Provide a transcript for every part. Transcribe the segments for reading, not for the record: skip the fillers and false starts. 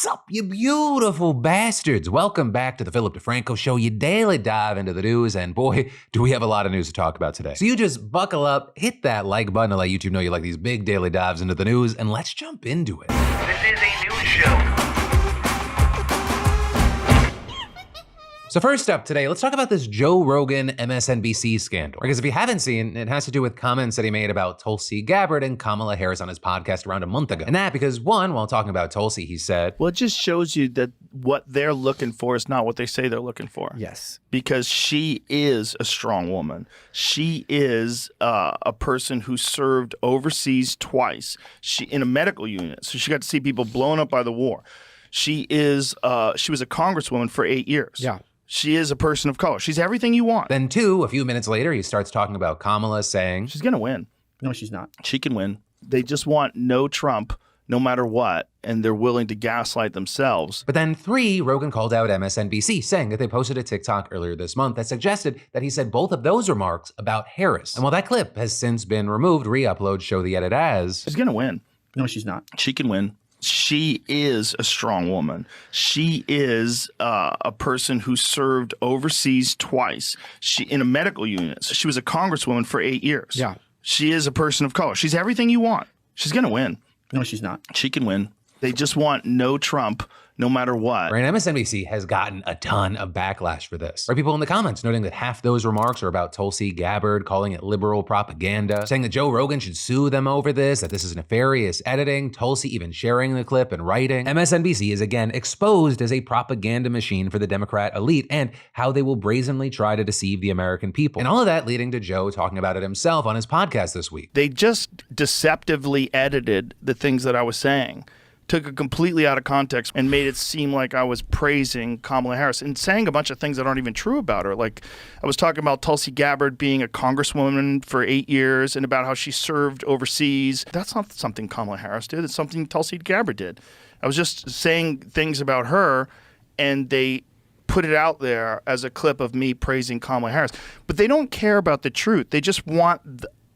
up, you beautiful bastards? Welcome back to the Philip DeFranco Show, your daily dive into the news, and boy, do we have a lot of news to talk about today. So you just buckle up, hit that like button to let YouTube know you like these big daily dives into the news, and let's jump into it. This is a news show. So first up today, let's talk about this Joe Rogan MSNBC scandal. Because if you haven't seen, it has to do with comments that he made about Tulsi Gabbard and Kamala Harris on his podcast around a month ago. And that because one, while talking about Tulsi, he said, well, it just shows you that what they're looking for is not what they say they're looking for. Yes. Because she is a strong woman. She is a person who served overseas twice. She in a medical unit. So she got to see people blown up by the war. She was a congresswoman for 8 years. Yeah. She is a person of color. She's everything you want. Then two, a few minutes later, he starts talking about Kamala saying, She's going to win. No, she's not. She can win. They just want no Trump, no matter what, and they're willing to gaslight themselves. But then three, Rogan called out MSNBC, saying that they posted a TikTok earlier this month that suggested that he said both of those remarks about Harris. And while that clip has since been removed, re-uploads show the edit as, She's going to win. No, she's not. She can win. She is a strong woman. She is a person who served overseas twice. She in a medical unit. She was a congresswoman for 8 years. Yeah. She is a person of color. She's everything you want. She's going to win. No, she's not. She can win. They just want no Trump, no matter what. right? MSNBC has gotten a ton of backlash for this. Right? People in the comments noting that half those remarks are about Tulsi Gabbard, calling it liberal propaganda, saying that Joe Rogan should sue them over this, that this is nefarious editing, Tulsi even sharing the clip and writing. MSNBC is again exposed as a propaganda machine for the Democrat elite and how they will brazenly try to deceive the American people. And all of that leading to Joe talking about it himself on his podcast this week. They just deceptively edited the things that I was saying. Took it completely out of context and made it seem like I was praising Kamala Harris and saying a bunch of things that aren't even true about her. Like I was talking about Tulsi Gabbard being a congresswoman for 8 years and about how she served overseas. That's not something Kamala Harris did. It's something Tulsi Gabbard did. I was just saying things about her, and they put it out there as a clip of me praising Kamala Harris. But they don't care about the truth. They just want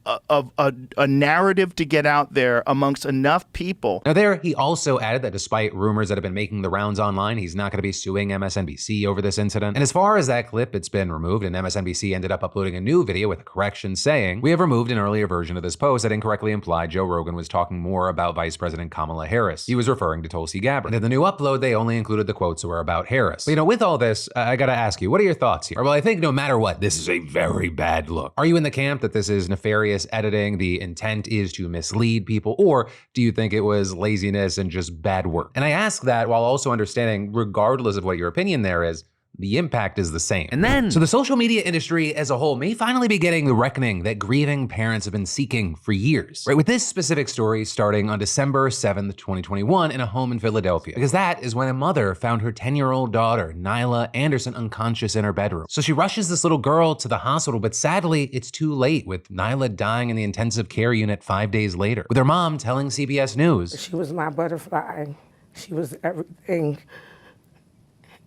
a narrative to get out there amongst enough people. Now there, he also added that despite rumors that have been making the rounds online, he's not going to be suing MSNBC over this incident. And as far as that clip, it's been removed, and MSNBC ended up uploading a new video with a correction saying, "We have removed an earlier version of this post that incorrectly implied Joe Rogan was talking more about Vice President Kamala Harris. He was referring to Tulsi Gabbard." And in the new upload, they only included the quotes that were about Harris. But, with all this, I gotta ask you, what are your thoughts here? Well, I think no matter what, this is a very bad look. Are you in the camp that this is nefarious editing, the intent is to mislead people, or do you think it was laziness and just bad work? And I ask that while also understanding, regardless of what your opinion there is, the impact is the same. And then, so the social media industry as a whole may finally be getting the reckoning that grieving parents have been seeking for years, right? With this specific story starting on December 7th, 2021 in a home in Philadelphia, because that is when a mother found her 10-year-old daughter, Nyla Anderson, unconscious in her bedroom. So she rushes this little girl to the hospital, but sadly, it's too late, with Nyla dying in the intensive care unit 5 days later, with her mom telling CBS News, "She was my butterfly. She was everything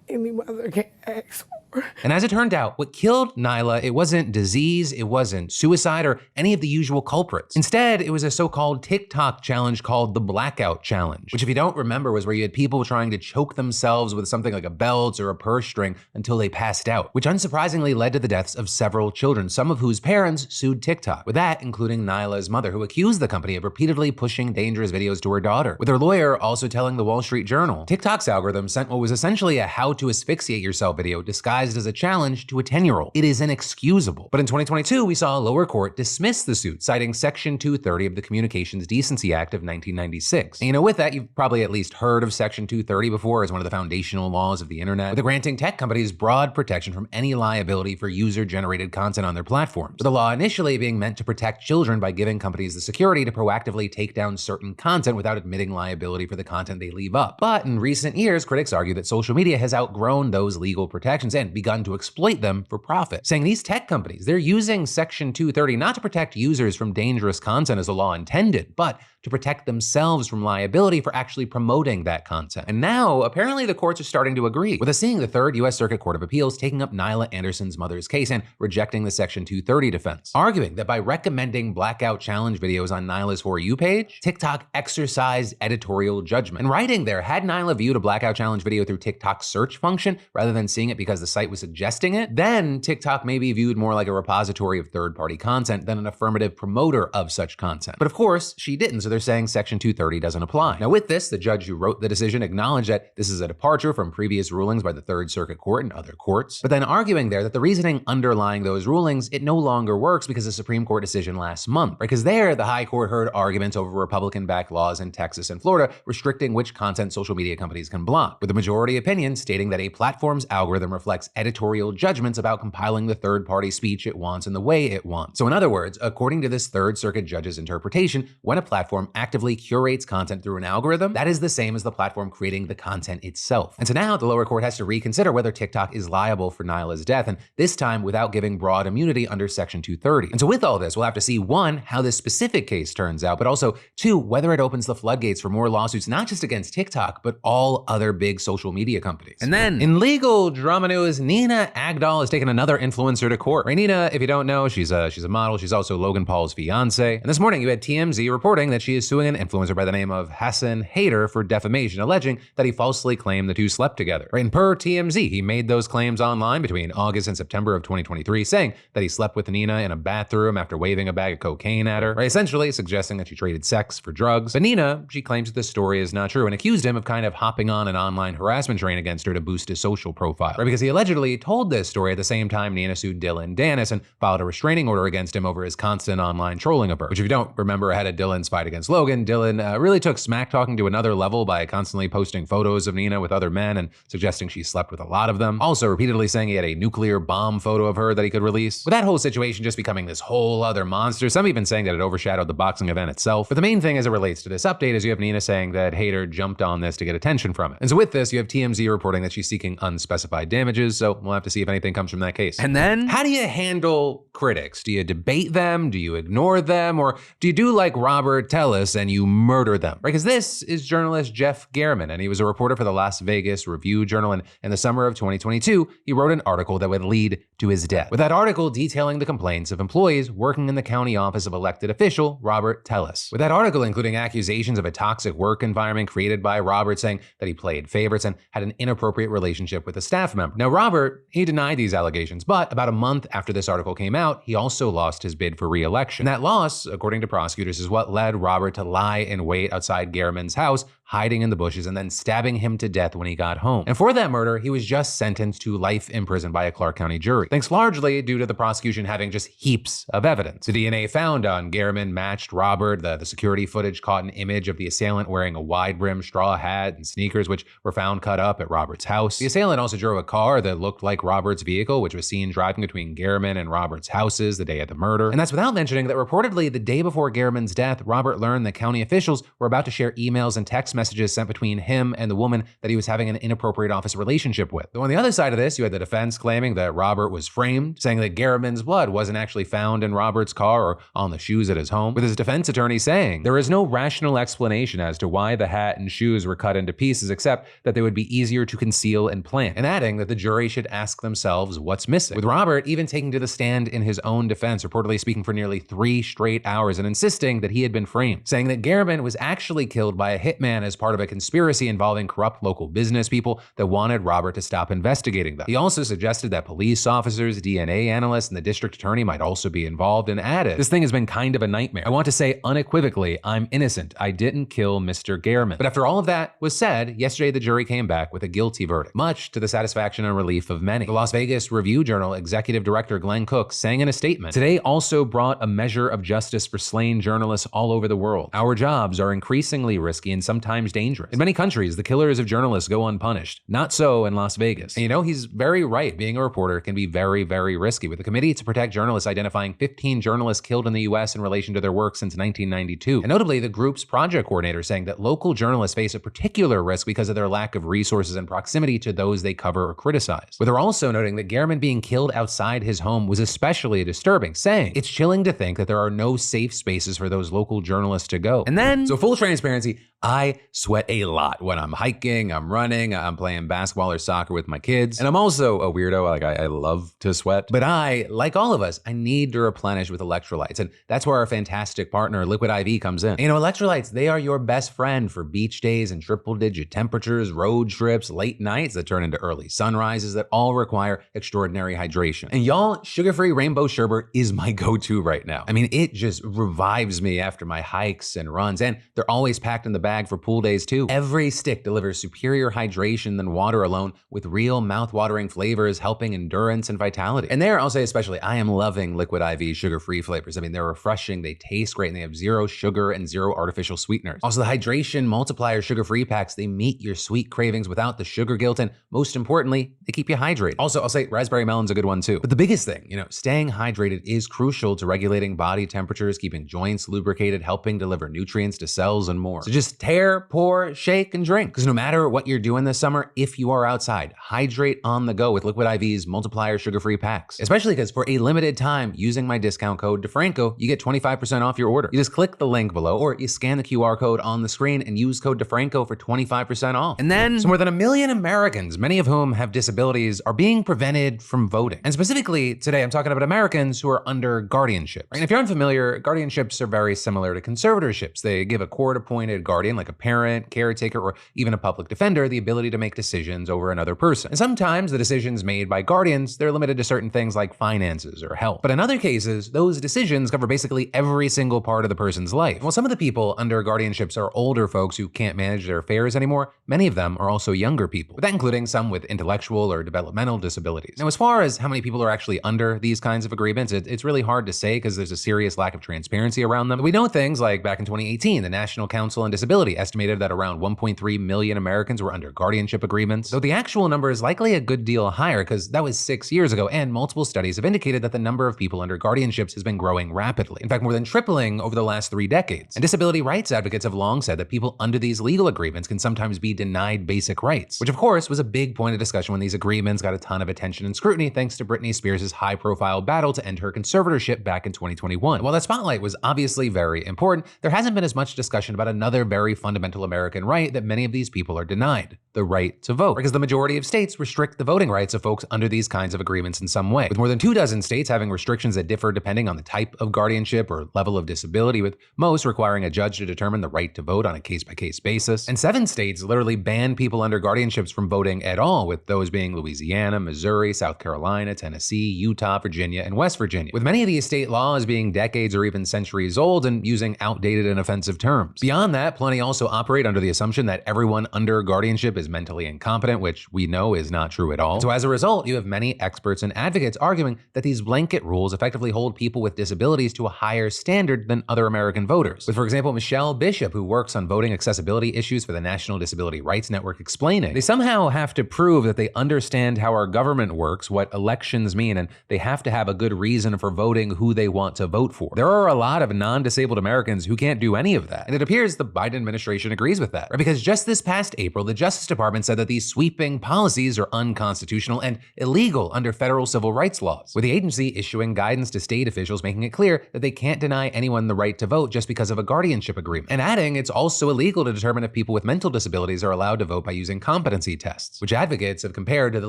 any mother can ask for." And as it turned out, what killed Nyla, it wasn't disease, it wasn't suicide, or any of the usual culprits. Instead, it was a so-called TikTok challenge called the Blackout Challenge, which if you don't remember was where you had people trying to choke themselves with something like a belt or a purse string until they passed out, which unsurprisingly led to the deaths of several children, some of whose parents sued TikTok, with that including Nyla's mother, who accused the company of repeatedly pushing dangerous videos to her daughter, with her lawyer also telling the Wall Street Journal TikTok's algorithm sent what was essentially a how to asphyxiate yourself video disguised as a challenge to a 10-year-old. It is inexcusable. But in 2022, we saw a lower court dismiss the suit, citing Section 230 of the Communications Decency Act of 1996. And with that, you've probably at least heard of Section 230 before as one of the foundational laws of the internet, with it granting tech companies broad protection from any liability for user-generated content on their platforms. With the law initially being meant to protect children by giving companies the security to proactively take down certain content without admitting liability for the content they leave up. But in recent years, critics argue that social media has outgrown those legal protections and begun to exploit them for profit, saying these tech companies, they're using Section 230 not to protect users from dangerous content as the law intended, but to protect themselves from liability for actually promoting that content. And now, apparently the courts are starting to agree, with us seeing the Third U.S. Circuit Court of Appeals taking up Nyla Anderson's mother's case and rejecting the Section 230 defense, arguing that by recommending blackout challenge videos on Nyla's For You page, TikTok exercised editorial judgment. And writing there, had Nyla viewed a blackout challenge video through TikTok's search function rather than seeing it because the site was suggesting it, then TikTok may be viewed more like a repository of third-party content than an affirmative promoter of such content. But of course, she didn't, so they're saying Section 230 doesn't apply. Now with this, the judge who wrote the decision acknowledged that this is a departure from previous rulings by the Third Circuit Court and other courts, but then arguing there that the reasoning underlying those rulings, it no longer works because of the Supreme Court decision last month. Because there, the High Court heard arguments over Republican-backed laws in Texas and Florida restricting which content social media companies can block, with the majority opinion stating that a platform's algorithm reflects editorial judgments about compiling the third-party speech it wants in the way it wants. So in other words, according to this Third Circuit judge's interpretation, when a platform actively curates content through an algorithm, that is the same as the platform creating the content itself. And so now the lower court has to reconsider whether TikTok is liable for Nyla's death, and this time without giving broad immunity under Section 230. And so with all this, we'll have to see, one, how this specific case turns out, but also two, whether it opens the floodgates for more lawsuits, not just against TikTok, but all other big social media companies. And then in legal drama news, Nina Agdal has taken another influencer to court. Right, Nina, if you don't know, she's a model. She's also Logan Paul's fiance. And this morning you had TMZ reporting that she is suing an influencer by the name of Hassan Hader for defamation, alleging that he falsely claimed the two slept together. Right, and per TMZ, he made those claims online between August and September of 2023, saying that he slept with Nina in a bathroom after waving a bag of cocaine at her, right, essentially suggesting that she traded sex for drugs. But Nina, she claims that this story is not true and accused him of kind of hopping on an online harassment train against her to boost his social profile, right, because he allegedly told this story at the same time Nina sued Dylan Dennis and filed a restraining order against him over his constant online trolling of her, which if you don't remember ahead of Dylan's fight against Logan, Dylan really took smack talking to another level by constantly posting photos of Nina with other men and suggesting she slept with a lot of them. Also repeatedly saying he had a nuclear bomb photo of her that he could release. With that whole situation just becoming this whole other monster, some even saying that it overshadowed the boxing event itself. But the main thing as it relates to this update is you have Nina saying that Hader jumped on this to get attention from it. And so with this, you have TMZ reporting that she's seeking unspecified damages, so we'll have to see if anything comes from that case. And then, how do you handle critics? Do you debate them? Do you ignore them? Or do you do like Robert Tellis and you murder them? Right, because this is journalist Jeff German, and he was a reporter for the Las Vegas Review-Journal, and in the summer of 2022, he wrote an article that would lead to his death. With that article detailing the complaints of employees working in the county office of elected official Robert Tellis. With that article including accusations of a toxic work environment created by Robert, saying that he played favorites and had an inappropriate relationship with a staff member. Now Robert, he denied these allegations, but about a month after this article came out, he also lost his bid for re-election. And that loss, according to prosecutors, is what led Robert to lie in wait outside Gehrman's house, hiding in the bushes and then stabbing him to death when he got home. And for that murder, he was just sentenced to life in prison by a Clark County jury, thanks largely due to the prosecution having just heaps of evidence. The DNA found on Gehrman matched Robert. The security footage caught an image of the assailant wearing a wide-brimmed straw hat and sneakers, which were found cut up at Robert's house. The assailant also drove a car that looked like Robert's vehicle, which was seen driving between Gehrman and Robert's houses the day of the murder. And that's without mentioning that reportedly the day before Gehrman's death, Robert learned that county officials were about to share emails and text messages sent between him and the woman that he was having an inappropriate office relationship with. Though on the other side of this, you had the defense claiming that Robert was framed, saying that Gehrman's blood wasn't actually found in Robert's car or on the shoes at his home, with his defense attorney saying there is no rational explanation as to why the hat and shoes were cut into pieces except that they would be easier to conceal and plant, and adding that the jury should ask themselves what's missing. With Robert even taking to the stand in his own defense, reportedly speaking for nearly 3 straight hours and insisting that he had been framed, saying that Gehrman was actually killed by a hitman as part of a conspiracy involving corrupt local business people that wanted Robert to stop investigating them. He also suggested that police officers, DNA analysts, and the district attorney might also be involved, and added, "This thing has been kind of a nightmare. I want to say unequivocally, I'm innocent. I didn't kill Mr. Gehrman." But after all of that was said, yesterday the jury came back with a guilty verdict, much to the satisfaction and relief of many. The Las Vegas Review-Journal executive director Glenn Cook sang in a statement, "Today also brought a measure of justice for slain journalists all over the world. Our jobs are increasingly risky and sometimes times dangerous. In many countries, the killers of journalists go unpunished. Not so in Las Vegas. And you know, he's very right. Being a reporter can be very, very risky. With the Committee to Protect Journalists identifying 15 journalists killed in the U.S. in relation to their work since 1992. And notably, the group's project coordinator saying that local journalists face a particular risk because of their lack of resources and proximity to those they cover or criticize. With her also noting that Gehrman being killed outside his home was especially disturbing, saying it's chilling to think that there are no safe spaces for those local journalists to go. And then, so full transparency, I sweat a lot when I'm hiking, I'm running, I'm playing basketball or soccer with my kids. And I'm also a weirdo, like I love to sweat. But I, like all of us, I need to replenish with electrolytes. And that's where our fantastic partner, Liquid IV, comes in. And you know, electrolytes, they are your best friend for beach days and triple-digit temperatures, road trips, late nights that turn into early sunrises that all require extraordinary hydration. And y'all, sugar-free rainbow sherbet is my go-to right now. I mean, it just revives me after my hikes and runs. And they're always packed in the bag for pool days too. Every stick delivers superior hydration than water alone, with real mouth-watering flavors helping endurance and vitality. And there, I'll say especially, I am loving Liquid IV sugar-free flavors. I mean, they're refreshing, they taste great, and they have zero sugar and zero artificial sweeteners. Also, the Hydration Multiplier sugar-free packs, they meet your sweet cravings without the sugar guilt, and most importantly, they keep you hydrated. Also, I'll say raspberry melon's a good one too. But the biggest thing, you know, staying hydrated is crucial to regulating body temperatures, keeping joints lubricated, helping deliver nutrients to cells and more. So just tear, pour, shake, and drink. Because no matter what you're doing this summer, if you are outside, hydrate on the go with Liquid IV's multiplier sugar-free packs. Especially because for a limited time, using my discount code DeFranco, you get 25% off your order. You just click the link below, or you scan the QR code on the screen and use code DeFranco for 25% off. And then, so more than 1 million Americans, many of whom have disabilities, are being prevented from voting. And specifically today, I'm talking about Americans who are under guardianship. And if you're unfamiliar, guardianships are very similar to conservatorships. They give a court-appointed guardian, like a parent, caretaker, or even a public defender, the ability to make decisions over another person. And sometimes the decisions made by guardians, they're limited to certain things like finances or health. But in other cases, those decisions cover basically every single part of the person's life. While some of the people under guardianships are older folks who can't manage their affairs anymore, many of them are also younger people, with that including some with intellectual or developmental disabilities. Now, as far as how many people are actually under these kinds of agreements, it's really hard to say because there's a serious lack of transparency around them. But we know things like back in 2018, the National Council on Disability estimated that around 1.3 million Americans were under guardianship agreements, though the actual number is likely a good deal higher because that was 6 years ago, and multiple studies have indicated that the number of people under guardianships has been growing rapidly. In fact, more than tripling over the last 3 decades. And disability rights advocates have long said that people under these legal agreements can sometimes be denied basic rights, which of course was a big point of discussion when these agreements got a ton of attention and scrutiny thanks to Britney Spears' high-profile battle to end her conservatorship back in 2021. While that spotlight was obviously very important, there hasn't been as much discussion about another very fundamental American right that many of these people are denied: the right to vote. Because the majority of states restrict the voting rights of folks under these kinds of agreements in some way, with more than 24 states having restrictions that differ depending on the type of guardianship or level of disability, with most requiring a judge to determine the right to vote on a case-by-case basis. And 7 states literally ban people under guardianships from voting at all, with those being Louisiana, Missouri, South Carolina, Tennessee, Utah, Virginia, and West Virginia, with many of these state laws being decades or even centuries old and using outdated and offensive terms. Beyond that, plenty also operate under the assumption that everyone under guardianship is mentally incompetent, which we know is not true at all. So as a result, you have many experts and advocates arguing that these blanket rules effectively hold people with disabilities to a higher standard than other American voters. With, for example, Michelle Bishop, who works on voting accessibility issues for the National Disability Rights Network, explaining they somehow have to prove that they understand how our government works, what elections mean, and they have to have a good reason for voting who they want to vote for. There are a lot of non-disabled Americans who can't do any of that. And it appears the Biden administration agrees with that, right? Because just this past April, the Justice Department said that these sweeping policies are unconstitutional and illegal under federal civil rights laws, with the agency issuing guidance to state officials making it clear that they can't deny anyone the right to vote just because of a guardianship agreement. And adding, it's also illegal to determine if people with mental disabilities are allowed to vote by using competency tests, which advocates have compared to the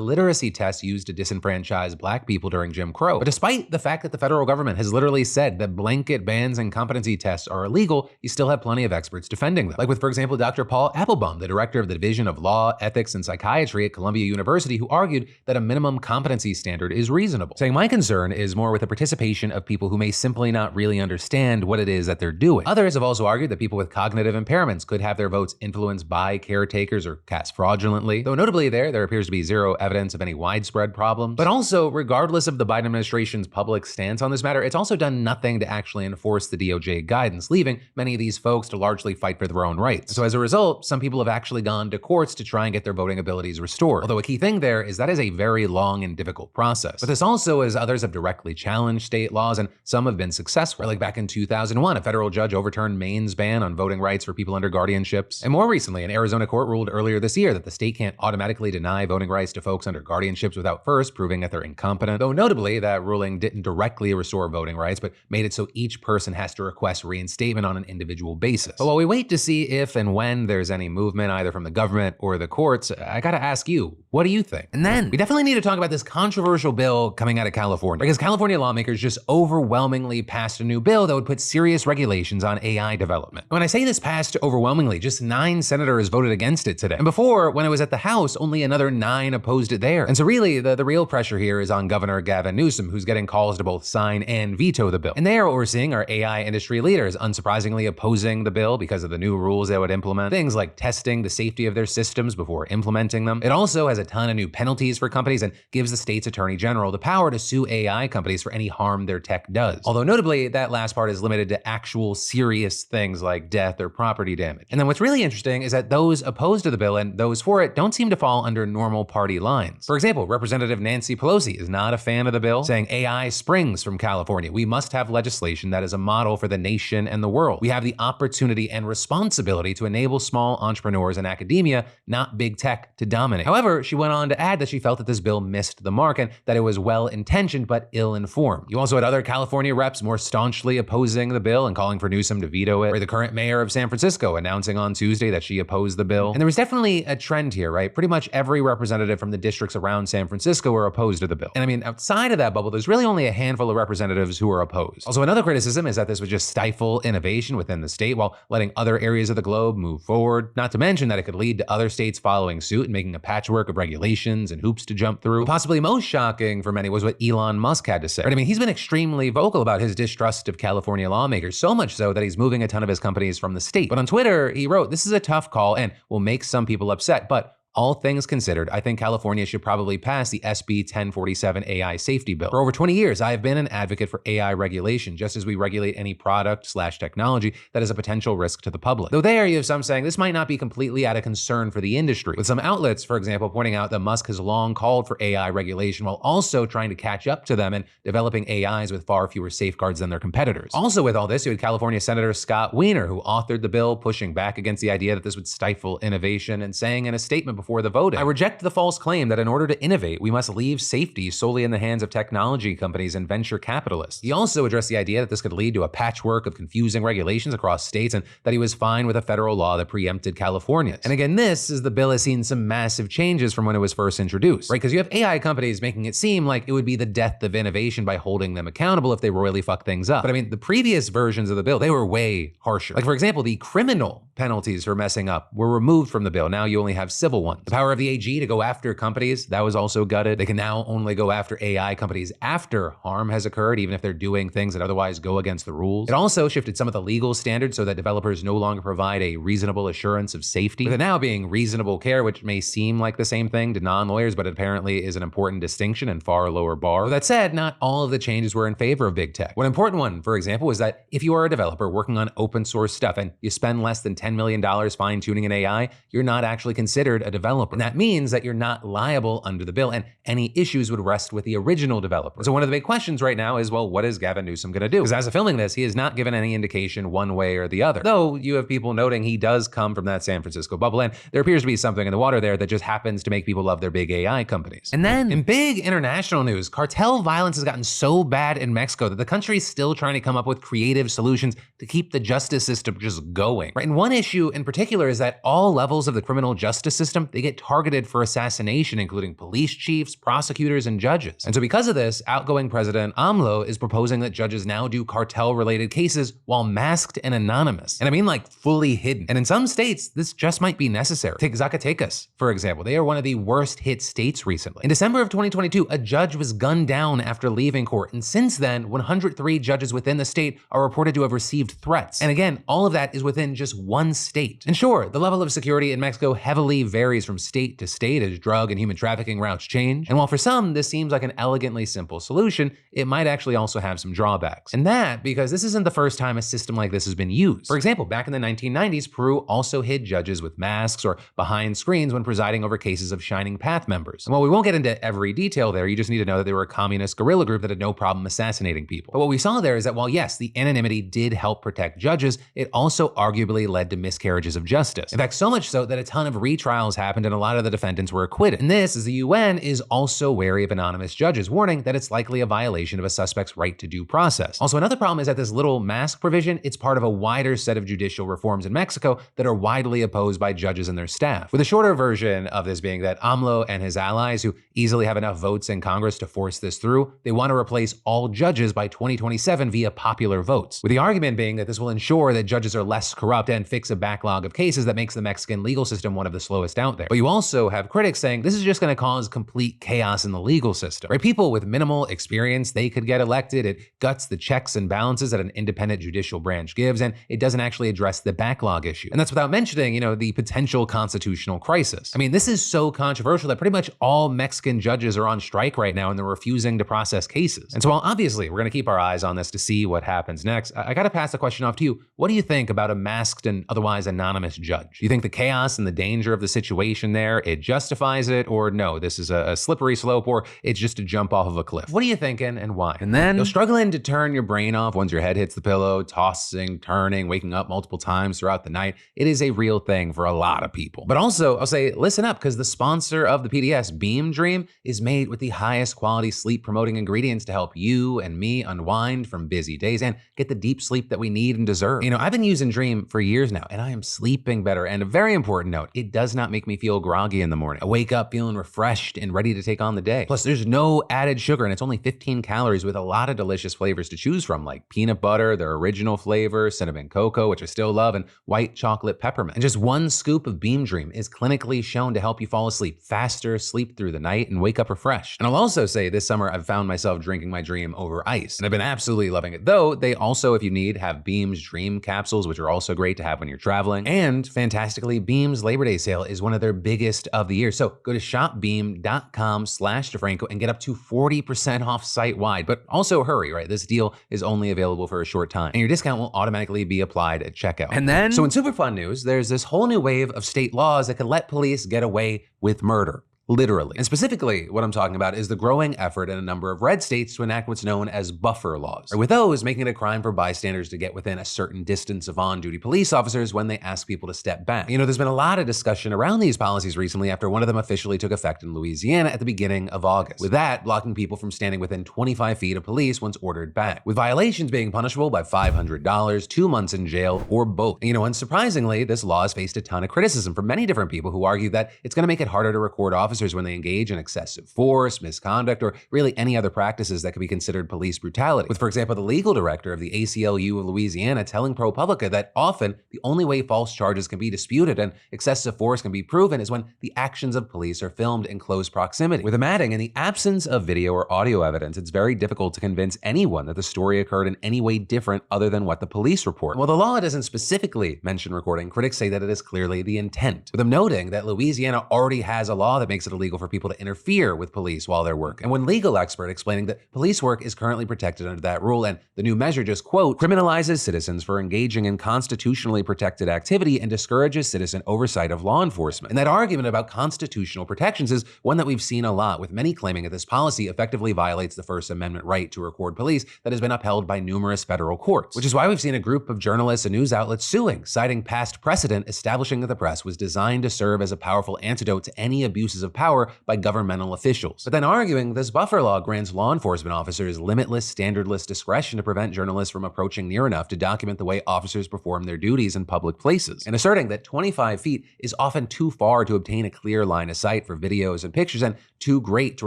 literacy tests used to disenfranchise Black people during Jim Crow. But despite the fact that the federal government has literally said that blanket bans and competency tests are illegal, you still have plenty of experts defending them. Like with, for example, Dr. Paul Applebaum, the director of the Division of Law Law, Ethics, and Psychiatry at Columbia University, who argued that a minimum competency standard is reasonable, saying my concern is more with the participation of people who may simply not really understand what it is that they're doing. Others have also argued that people with cognitive impairments could have their votes influenced by caretakers or cast fraudulently, though notably there appears to be zero evidence of any widespread problems. But also, regardless of the Biden administration's public stance on this matter, it's also done nothing to actually enforce the DOJ guidance, leaving many of these folks to largely fight for their own rights. So as a result, some people have actually gone to courts to try and get their voting abilities restored. Although a key thing there is that is a very long and difficult process. But this also is others have directly challenged state laws, and some have been successful. Like back in 2001, a federal judge overturned Maine's ban on voting rights for people under guardianships. And more recently, an Arizona court ruled earlier this year that the state can't automatically deny voting rights to folks under guardianships without first proving that they're incompetent. Though notably, that ruling didn't directly restore voting rights, but made it so each person has to request reinstatement on an individual basis. But while we wait to see if and when there's any movement either from the government or the courts, I gotta ask you, what do you think? And then we definitely need to talk about this controversial bill coming out of California, because California lawmakers just overwhelmingly passed a new bill that would put serious regulations on AI development. When I say this passed overwhelmingly, just 9 senators voted against it today. And before, when it was at the House, only another 9 opposed it there. And so really, the real pressure here is on Governor Gavin Newsom, who's getting calls to both sign and veto the bill. And there, what we're seeing are AI industry leaders unsurprisingly opposing the bill because of the new rules they would implement. Things like testing the safety of their systems before implementing them. It also has a ton of new penalties for companies and gives the state's attorney general the power to sue AI companies for any harm their tech does. Although notably, that last part is limited to actual serious things like death or property damage. And then what's really interesting is that those opposed to the bill and those for it don't seem to fall under normal party lines. For example, Representative Nancy Pelosi is not a fan of the bill, saying AI springs from California. We must have legislation that is a model for the nation and the world. We have the opportunity and responsibility to enable small entrepreneurs and academia, not big tech, to dominate. However, she went on to add that she felt that this bill missed the mark and that it was well-intentioned but ill-informed. You also had other California reps more staunchly opposing the bill and calling for Newsom to veto it, or the current mayor of San Francisco announcing on Tuesday that she opposed the bill. And there was definitely a trend here, right? Pretty much every representative from the districts around San Francisco were opposed to the bill. And I mean, outside of that bubble, there's really only a handful of representatives who are opposed. Also, another criticism is that this would just stifle innovation within the state while letting other areas of the globe move forward. Not to mention that it could lead to other states following suit and making a patchwork of regulations and hoops to jump through. But possibly most shocking for many was what Elon Musk had to say. Right? I mean, he's been extremely vocal about his distrust of California lawmakers, so much so that he's moving a ton of his companies from the state. But on Twitter, he wrote, "This is a tough call and will make some people upset, but all things considered, I think California should probably pass the SB 1047 AI safety bill. For over 20 years, I have been an advocate for AI regulation, just as we regulate any product/technology that is a potential risk to the public." Though there, you have some saying this might not be completely out of concern for the industry, with some outlets, for example, pointing out that Musk has long called for AI regulation while also trying to catch up to them and developing AIs with far fewer safeguards than their competitors. Also with all this, you had California Senator Scott Wiener, who authored the bill, pushing back against the idea that this would stifle innovation and saying in a statement before the voting, "I reject the false claim that in order to innovate, we must leave safety solely in the hands of technology companies and venture capitalists." He also addressed the idea that this could lead to a patchwork of confusing regulations across states and that he was fine with a federal law that preempted California's. And again, this is the bill has seen some massive changes from when it was first introduced, right? Because you have AI companies making it seem like it would be the death of innovation by holding them accountable if they royally fuck things up. But I mean, the previous versions of the bill, they were way harsher. Like for example, the criminal penalties for messing up were removed from the bill. Now you only have civil ones. The power of the AG to go after companies, that was also gutted. They can now only go after AI companies after harm has occurred, even if they're doing things that otherwise go against the rules. It also shifted some of the legal standards so that developers no longer provide a reasonable assurance of safety, with it now being reasonable care, which may seem like the same thing to non-lawyers, but it apparently is an important distinction and far lower bar. With that said, not all of the changes were in favor of big tech. One important one, for example, was that if you are a developer working on open source stuff and you spend less than $10 million fine-tuning an AI, you're not actually considered a developer. And that means that you're not liable under the bill, and any issues would rest with the original developer. So one of the big questions right now is, well, what is Gavin Newsom gonna do? Because as of filming this, he has not given any indication one way or the other. Though you have people noting he does come from that San Francisco bubble, and there appears to be something in the water there that just happens to make people love their big AI companies. And then, in big international news, cartel violence has gotten so bad in Mexico that the country is still trying to come up with creative solutions to keep the justice system just going. Right? And one issue in particular is that all levels of the criminal justice system, system, they get targeted for assassination, including police chiefs, prosecutors, and judges. And so because of this, outgoing President AMLO is proposing that judges now do cartel-related cases while masked and anonymous. And I mean like fully hidden. And in some states, this just might be necessary. Take Zacatecas, for example. They are one of the worst hit states recently. In December of 2022, a judge was gunned down after leaving court. And since then, 103 judges within the state are reported to have received threats. And again, all of that is within just one state. And sure, the level of security in Mexico heavily varies from state to state as drug and human trafficking routes change. And while for some, this seems like an elegantly simple solution, it might actually also have some drawbacks. And that because this isn't the first time a system like this has been used. For example, back in the 1990s, Peru also hid judges with masks or behind screens when presiding over cases of Shining Path members. And while we won't get into every detail there, you just need to know that they were a communist guerrilla group that had no problem assassinating people. But what we saw there is that while yes, the anonymity did help protect judges, it also arguably led to miscarriages of justice. In fact, so much so that a ton of retrials happened and a lot of the defendants were acquitted. And this, as the UN, is also wary of anonymous judges, warning that it's likely a violation of a suspect's right to due process. Also, another problem is that this little mask provision, it's part of a wider set of judicial reforms in Mexico that are widely opposed by judges and their staff. With a shorter version of this being that AMLO and his allies, who easily have enough votes in Congress to force this through, they want to replace all judges by 2027 via popular votes. With the argument being that this will ensure that judges are less corrupt and fix a backlog of cases that makes the Mexican legal system one of the slowest out there. But you also have critics saying this is just going to cause complete chaos in the legal system. Right? People with minimal experience, they could get elected. It guts the checks and balances that an independent judicial branch gives, and it doesn't actually address the backlog issue. And that's without mentioning, the potential constitutional crisis. I mean, this is so controversial that pretty much all Mexican judges are on strike right now and they're refusing to process cases. And so while obviously we're going to keep our eyes on this to see what happens next, I got to pass the question off to you. What do you think about a masked and otherwise anonymous judge? Do you think the chaos and the danger of the situation there, it justifies it, or no, this is a slippery slope, or it's just a jump off of a cliff? What are you thinking and why? And then you're struggling to turn your brain off once your head hits the pillow, tossing, turning, waking up multiple times throughout the night. It is a real thing for a lot of people. But also, I'll say, listen up, because the sponsor of the PDS, Beam Dream, is made with the highest quality sleep promoting ingredients to help you and me unwind from busy days and get the deep sleep that we need and deserve. I've been using Dream for years now, and I am sleeping better. And a very important note, it does not make me feel groggy in the morning. I wake up feeling refreshed and ready to take on the day. Plus, there's no added sugar, and it's only 15 calories with a lot of delicious flavors to choose from, like peanut butter, their original flavor, cinnamon cocoa, which I still love, and white chocolate peppermint. And just one scoop of Beam Dream is clinically shown to help you fall asleep faster, sleep through the night, and wake up refreshed. And I'll also say this summer, I've found myself drinking my Dream over ice, and I've been absolutely loving it. Though they also, if you need, have Beam's Dream capsules, which are also great to have when you're traveling. And fantastically, Beam's Labor Day sale is one of their biggest of the year. So go to shopbeam.com/DeFranco and get up to 40% off site-wide. But also hurry, right? This deal is only available for a short time, and your discount will automatically be applied at checkout. And then, so in super fun news, there's this whole new wave of state laws that could let police get away with murder. Literally. And specifically, what I'm talking about is the growing effort in a number of red states to enact what's known as buffer laws. With those, making it a crime for bystanders to get within a certain distance of on-duty police officers when they ask people to step back. There's been a lot of discussion around these policies recently after one of them officially took effect in Louisiana at the beginning of August. With that, blocking people from standing within 25 feet of police once ordered back. With violations being punishable by $500, 2 months in jail, or both. Unsurprisingly, this law has faced a ton of criticism from many different people who argue that it's going to make it harder to record officers when they engage in excessive force, misconduct, or really any other practices that could be considered police brutality. With, for example, the legal director of the ACLU of Louisiana telling ProPublica that often the only way false charges can be disputed and excessive force can be proven is when the actions of police are filmed in close proximity. With him adding, in the absence of video or audio evidence, it's very difficult to convince anyone that the story occurred in any way different other than what the police report. While the law doesn't specifically mention recording, critics say that it is clearly the intent, with them noting that Louisiana already has a law that makes it illegal for people to interfere with police while they're working. And one legal expert explaining that police work is currently protected under that rule, and the new measure just, quote, criminalizes citizens for engaging in constitutionally protected activity and discourages citizen oversight of law enforcement. And that argument about constitutional protections is one that we've seen a lot, with many claiming that this policy effectively violates the First Amendment right to record police that has been upheld by numerous federal courts. Which is why we've seen a group of journalists and news outlets suing, citing past precedent establishing that the press was designed to serve as a powerful antidote to any abuses of power by governmental officials. But then arguing this buffer law grants law enforcement officers limitless, standardless discretion to prevent journalists from approaching near enough to document the way officers perform their duties in public places, and asserting that 25 feet is often too far to obtain a clear line of sight for videos and pictures and too great to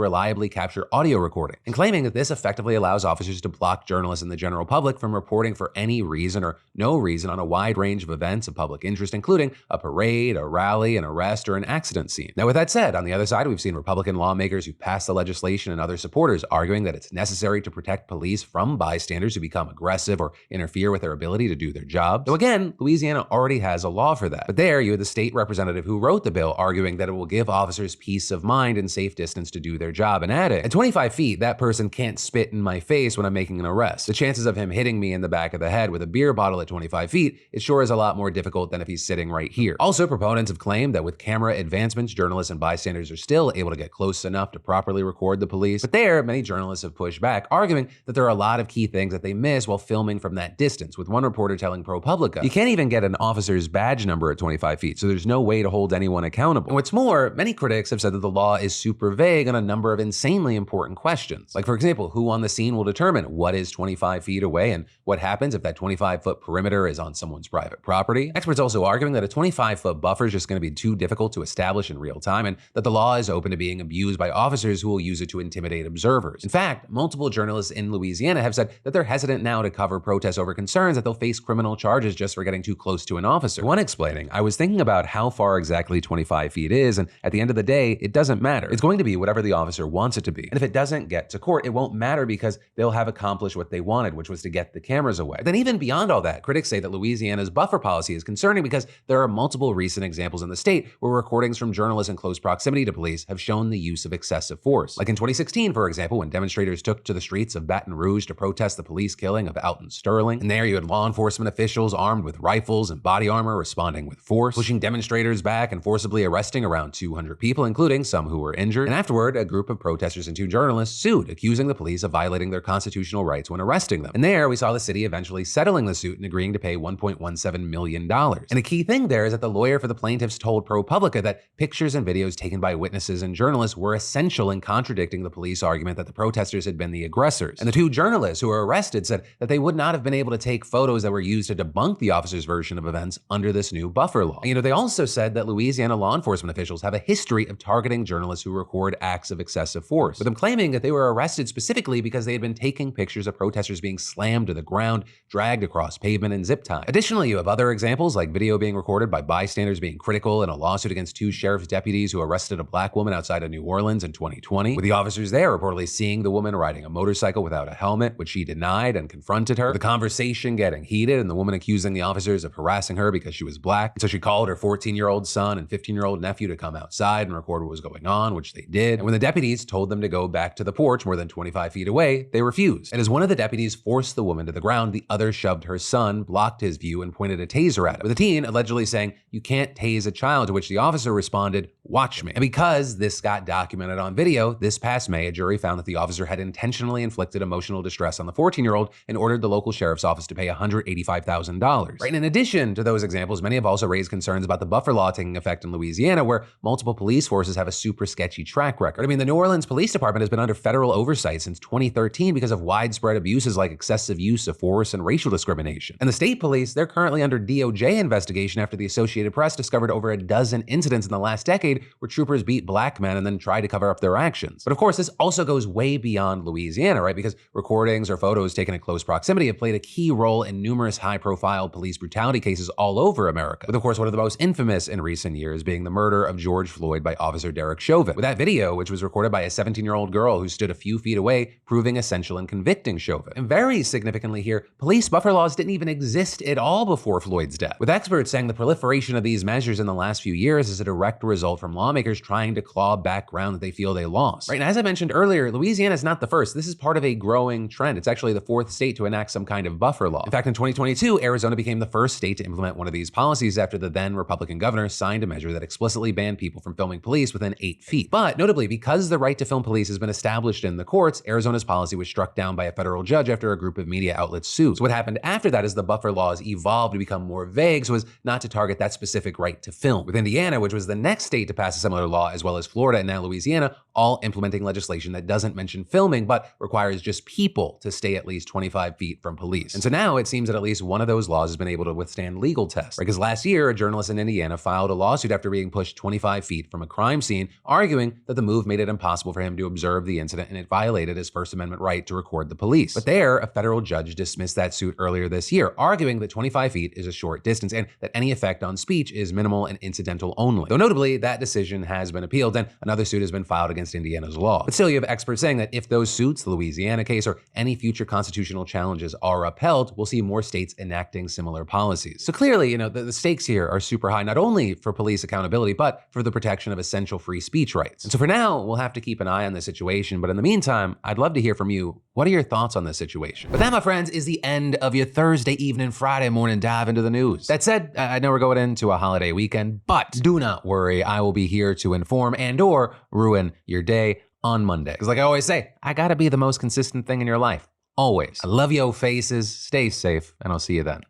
reliably capture audio recording, and claiming that this effectively allows officers to block journalists and the general public from reporting for any reason or no reason on a wide range of events of public interest, including a parade, a rally, an arrest, or an accident scene. Now, with that said, on the other side, we've seen Republican lawmakers who passed the legislation and other supporters arguing that it's necessary to protect police from bystanders who become aggressive or interfere with their ability to do their job. So again, Louisiana already has a law for that. But there, you had the state representative who wrote the bill arguing that it will give officers peace of mind and safe distance to do their job. And added, at 25 feet, that person can't spit in my face when I'm making an arrest. The chances of him hitting me in the back of the head with a beer bottle at 25 feet, it sure is a lot more difficult than if he's sitting right here. Also, proponents have claimed that with camera advancements, journalists and bystanders are still able to get close enough to properly record the police. But there, many journalists have pushed back, arguing that there are a lot of key things that they miss while filming from that distance, with one reporter telling ProPublica, you can't even get an officer's badge number at 25 feet, so there's no way to hold anyone accountable. And what's more, many critics have said that the law is super vague on a number of insanely important questions. Like, for example, who on the scene will determine what is 25 feet away and what happens if that 25-foot perimeter is on someone's private property? Experts also arguing that a 25-foot buffer is just going to be too difficult to establish in real time, and that the law is open to being abused by officers who will use it to intimidate observers. In fact, multiple journalists in Louisiana have said that they're hesitant now to cover protests over concerns that they'll face criminal charges just for getting too close to an officer. One explaining, I was thinking about how far exactly 25 feet is, and at the end of the day, it doesn't matter. It's going to be whatever the officer wants it to be. And if it doesn't get to court, it won't matter because they'll have accomplished what they wanted, which was to get the cameras away. But then even beyond all that, critics say that Louisiana's buffer policy is concerning because there are multiple recent examples in the state where recordings from journalists in close proximity to police have shown the use of excessive force. Like in 2016, for example, when demonstrators took to the streets of Baton Rouge to protest the police killing of Alton Sterling. And there you had law enforcement officials armed with rifles and body armor responding with force, pushing demonstrators back and forcibly arresting around 200 people, including some who were injured. And afterward, a group of protesters and two journalists sued, accusing the police of violating their constitutional rights when arresting them. And there we saw the city eventually settling the suit and agreeing to pay $1.17 million. And a key thing there is that the lawyer for the plaintiffs told ProPublica that pictures and videos taken by witnesses and journalists were essential in contradicting the police argument that the protesters had been the aggressors. And the two journalists who were arrested said that they would not have been able to take photos that were used to debunk the officers' version of events under this new buffer law. And, they also said that Louisiana law enforcement officials have a history of targeting journalists who record acts of excessive force, with them claiming that they were arrested specifically because they had been taking pictures of protesters being slammed to the ground, dragged across pavement, and zip tied. Additionally, you have other examples like video being recorded by bystanders being critical in a lawsuit against two sheriff's deputies who arrested a black woman outside of New Orleans in 2020, with the officers there reportedly seeing the woman riding a motorcycle without a helmet, which she denied and confronted her. The conversation getting heated and the woman accusing the officers of harassing her because she was black. So she called her 14-year-old son and 15-year-old nephew to come outside and record what was going on, which they did. And when the deputies told them to go back to the porch more than 25 feet away, they refused. And as one of the deputies forced the woman to the ground, the other shoved her son, blocked his view, and pointed a taser at him, with the teen allegedly saying, "You can't tase a child," to which the officer responded, "Watch me." And because this got documented on video, this past May, a jury found that the officer had intentionally inflicted emotional distress on the 14-year-old and ordered the local sheriff's office to pay $185,000. Right? And in addition to those examples, many have also raised concerns about the buffer law taking effect in Louisiana, where multiple police forces have a super sketchy track record. The New Orleans Police Department has been under federal oversight since 2013 because of widespread abuses like excessive use of force and racial discrimination. And the state police, they're currently under DOJ investigation after the Associated Press discovered over a dozen incidents in the last decade where troopers beat black men and then tried to cover up their actions. But of course, this also goes way beyond Louisiana, right? Because recordings or photos taken in close proximity have played a key role in numerous high-profile police brutality cases all over America. With, of course, one of the most infamous in recent years being the murder of George Floyd by Officer Derek Chauvin. With that video, which was recorded by a 17-year-old girl who stood a few feet away, proving essential in convicting Chauvin. And very significantly here, police buffer laws didn't even exist at all before Floyd's death, with experts saying the proliferation of these measures in the last few years is a direct result from lawmakers trying to claw back ground that they feel they lost. Right? And as I mentioned earlier, Louisiana is not the first. This is part of a growing trend. It's actually the fourth state to enact some kind of buffer law. In fact, in 2022, Arizona became the first state to implement one of these policies after the then Republican governor signed a measure that explicitly banned people from filming police within 8 feet. But notably, because the right to film police has been established in the courts, Arizona's policy was struck down by a federal judge after a group of media outlets sued. So what happened after that is the buffer laws evolved to become more vague so as not to target that specific right to film. With Indiana, which was the next state to pass a similar law law, as well as Florida and now Louisiana, all implementing legislation that doesn't mention filming, but requires just people to stay at least 25 feet from police. And so now it seems that at least one of those laws has been able to withstand legal tests. Because last year, a journalist in Indiana filed a lawsuit after being pushed 25 feet from a crime scene, arguing that the move made it impossible for him to observe the incident and it violated his First Amendment right to record the police. But there, a federal judge dismissed that suit earlier this year, arguing that 25 feet is a short distance and that any effect on speech is minimal and incidental only. Though notably, that decision has been appealed and another suit has been filed against Indiana's law. But still, you have experts saying that if those suits, the Louisiana case, or any future constitutional challenges are upheld, we'll see more states enacting similar policies. So clearly, the stakes here are super high, not only for police accountability, but for the protection of essential free speech rights. And so for now, we'll have to keep an eye on the situation. But in the meantime, I'd love to hear from you. What are your thoughts on this situation? But that, my friends, is the end of your Thursday evening, Friday morning dive into the news. That said, I know we're going into a holiday weekend, but do not worry. I will be here to inform and or ruin your day on Monday. Because like I always say, I gotta be the most consistent thing in your life. Always. I love yo faces. Stay safe, and I'll see you then.